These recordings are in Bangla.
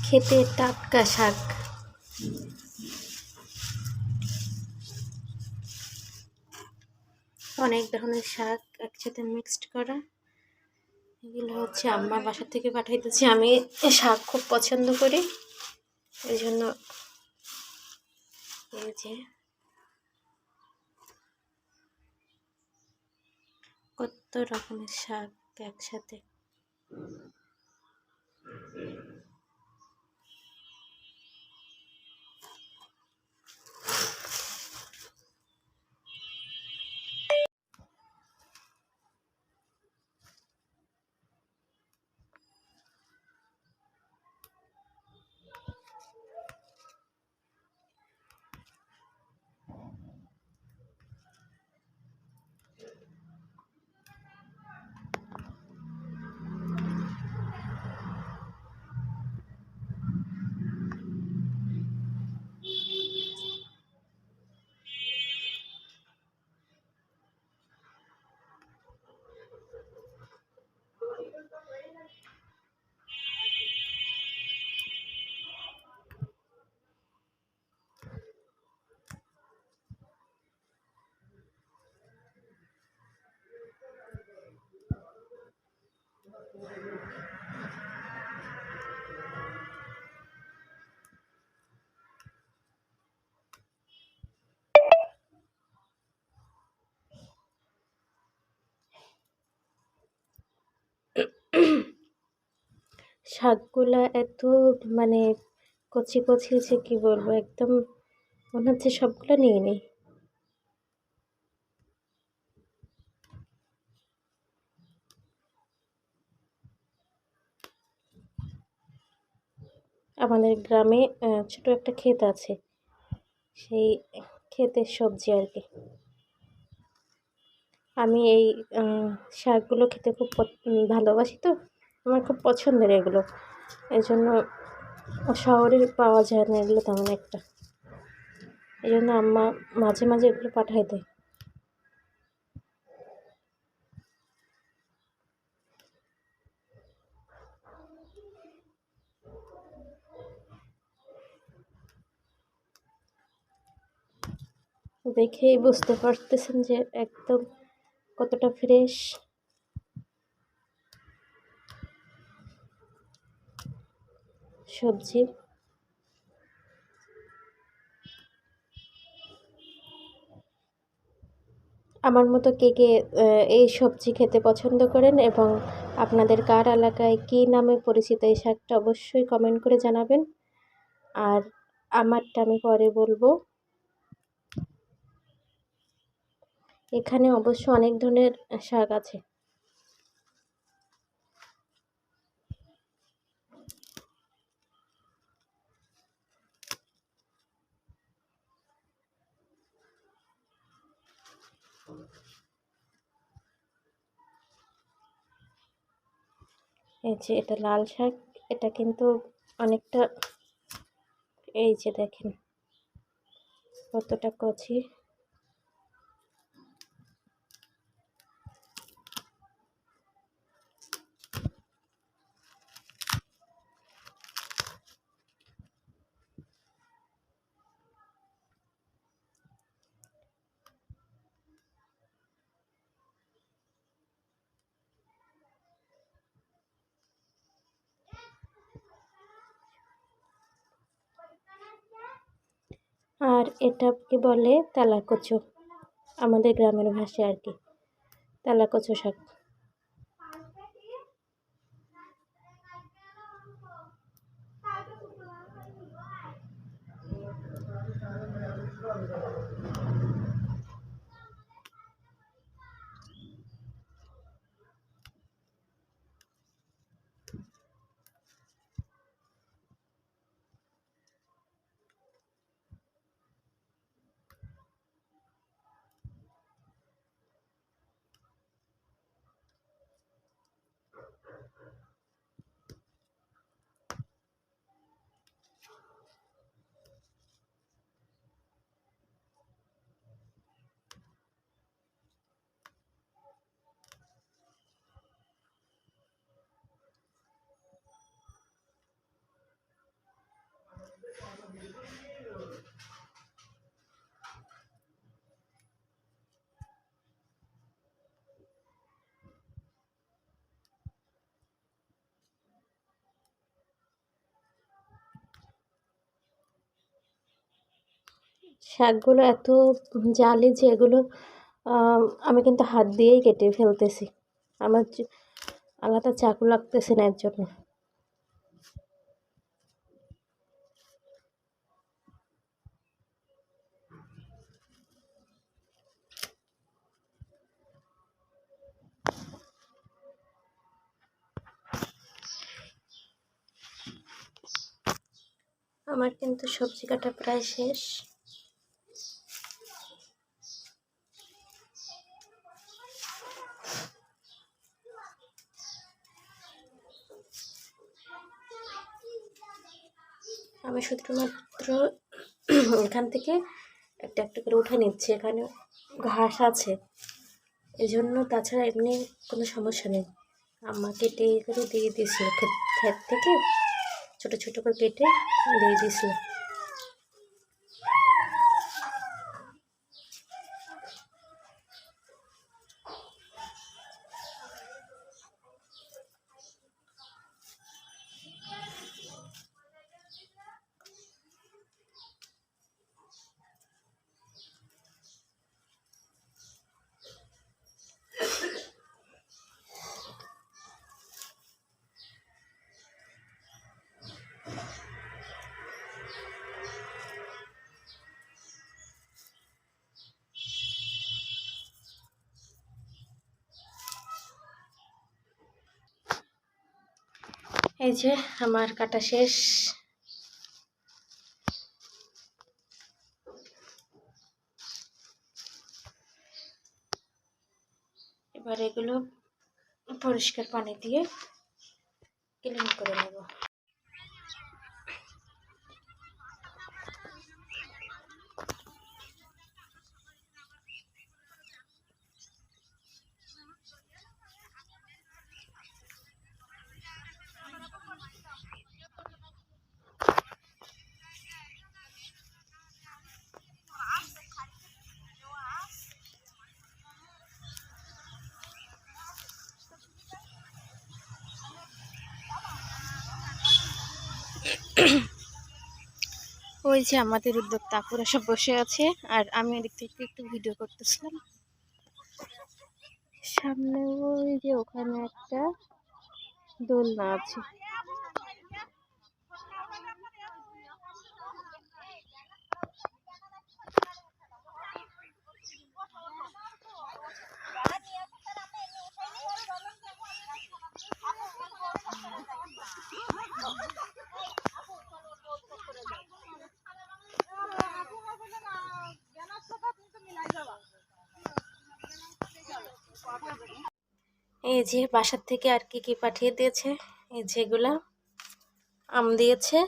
খেতে টাটকা শাক। অনেক ধরনের শাক একসাথে মিক্সড করা। এগুলো হচ্ছে আম্মার বাসা থেকে পাঠাইতেছি। আমি শাক খুব পছন্দ করি, এই জন্য এই যে কত রকমের শাক একসাথে। শাকগুলা এত মানে কচি কচি যে কি বলবো, একদম মনে হচ্ছে সবগুলো নিয়ে নিই। আমাদের গ্রামে ছোট একটা ক্ষেত আছে, সেই ক্ষেতের সবজি আর কি। আমি এই শাকগুলো খেতে খুব ভালোবাসি, তো আমার খুব পছন্দের এগুলো। এই জন্য শহরে পাওয়া যায় না এগুলো তেমন একটা, এই জন্য আম্মা মাঝে মাঝে এগুলো পাঠাই দেয়। দেখেই বুঝতে পারতেছেন যে একদম কতটা ফ্রেশ সবজি। আমার মতো কে কে এই সবজি খেতে পছন্দ করেন, এবং আপনাদের কার এলাকায় কী নামে পরিচিত এই শাকটা অবশ্যই কমেন্ট করে জানাবেন। আর আমারটা আমি পরে বলবো। এখানে অবশ্য অনেক ধরনের শাক আছে। এই যে এটা লাল শাক, এটা কিন্তু অনেকটা, এই যে দেখেন কতটা কচি। আর এটাকে বলে তেলাকচু, আমাদের গ্রামের ভাষায় আর কি, তেলাকচু শাক। শাকগুলো এত জালি যে এগুলো আমি কিন্তু হাত দিয়েই কেটে ফেলতেছি, আমার আলাদা চাকু লাগতেছে না এর জন্য। আমার কিন্তু সবজি কাটা প্রায় শেষ। আমি শুধুমাত্র এখান থেকে একটা একটা করে উঠে নিচ্ছি, এখানে ঘাস আছে এই জন্য, তাছাড়া এমনি কোনো সমস্যা নেই। আম্মা কেটে করে দিয়ে দিয়েছিল ক্ষেত থেকে, ছোটো ছোটো করে কেটে দিয়ে দিয়েছিল। এই যে আমার কাটা শেষ। এবার এগুলো পরিষ্কার পানি দিয়ে ক্লিন করে নেব। ওই যে আমাদের উদ্যোক্তা আপুরা সব বসে আছে, আর আমি এদিক থেকে একটু ভিডিও করতেছিলাম। সামনে ওই যে ওখানে একটা দোলনা আছে। এই যে বাসার থেকে আর কি কি পাঠিয়ে দিয়েছে, এই যেগুলা আম দিয়েছে,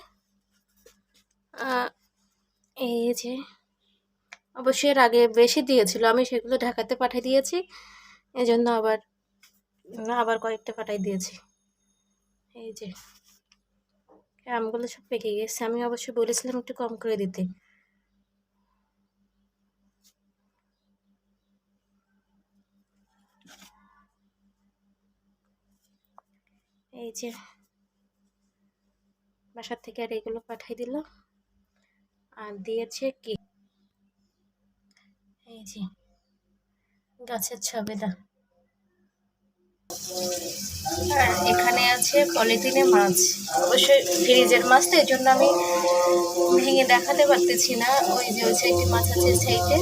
এই যে অবশ্যই এর আগে বেশি দিয়েছিল, আমি সেগুলো ঢাকাতে পাঠিয়ে দিয়েছি, এই জন্য আবার আবার কয়েকটা পাঠিয়ে দিয়েছি। এই যে আমগুলো সব পেকে গেছে, আমি অবশ্যই বলেছিলাম একটু কম করে দিতে। এই যে বাসার থেকে আর এগুলো পাঠিয়ে দিল, আর দিয়েছে কি এই যে গাছের ছবেদা, আর এখানে আছে পলিথিনে মাছ, অবশ্যই ফ্রিজের মাছ, তো এই জন্য আমি ভেঙে দেখাতে পারতেছি না। ওই যে ওই সাইডে মাছ আছে, সাইডে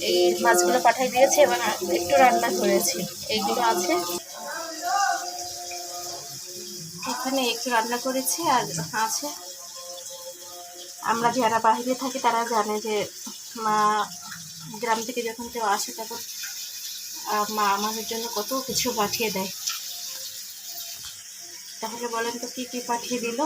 এই মাছগুলো পাঠিয়ে দিয়েছে এবং একটু রান্না করেছি, এইগুলো আছে এখানে, একটু রান্না করেছি আর আছে। আমরা যারা বাইরে থাকি তারা জানে যে মা গ্রাম থেকে যখন কেউ আসে তখন মা আমাদের জন্য কত কিছু পাঠিয়ে দেয়। তাহলে বলেন তো কী কী পাঠিয়ে দিল।